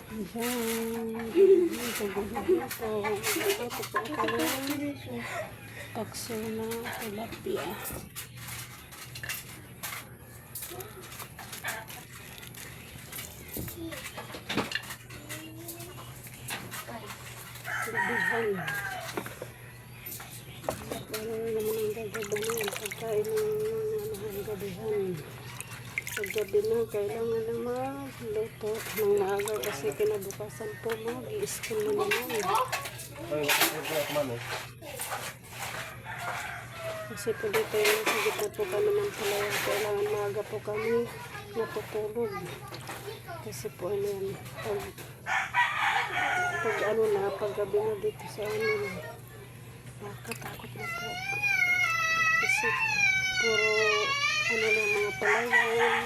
Ayan. Ito po ako ng takso na tilapia. Gabihan. Pero naman ang gagabahan. Pagkain ng gabihan. Paggabi na, kailangan na magluto ng maaga kasi kinabukasan po mag-i-school na naman. Kasi po dito yung sa gitna po kami ng palayan. Kailangan maaga po kami natutulog. Kasi po ano yan, paggabi na dito sa amin, nakakatakot na po. Kasi puro lang mga palayan.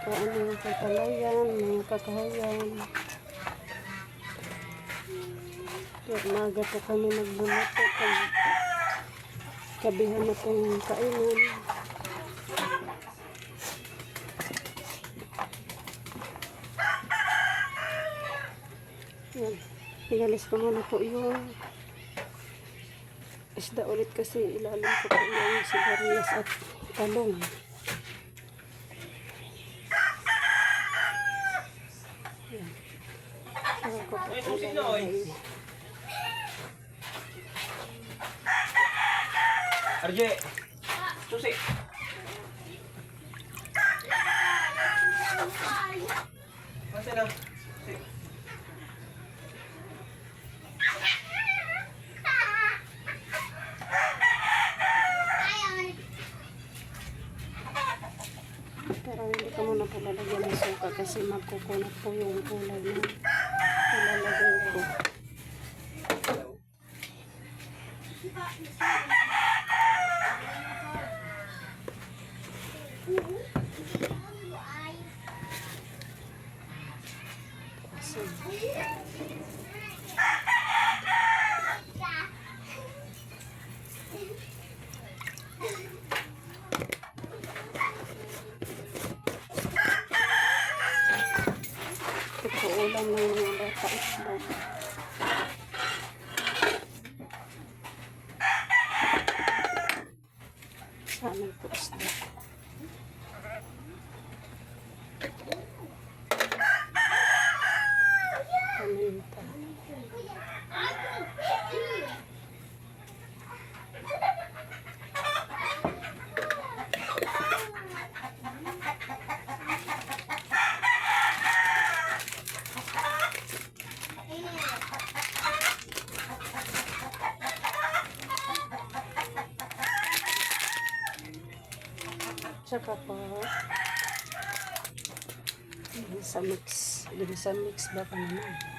Mga palayan, mga kakahayan. Kaya maaga po kami nagbuluto pag kabihan na pong kainan. Yan. Igalis ko muna po yung isda ulit kasi ilalim ko po yung sigarias at talong. Yan. Saka ko po ilalagay. Arje! Susi! Masa lang? Susi! Pero hindi ko muna po lalagyan ng suka kasi magkukunat po yung kulay na ilalagay ko. Ito ulam ng mga bata itlog. Sa amin po isda. Paminta. Tsaka po sa mix baka naman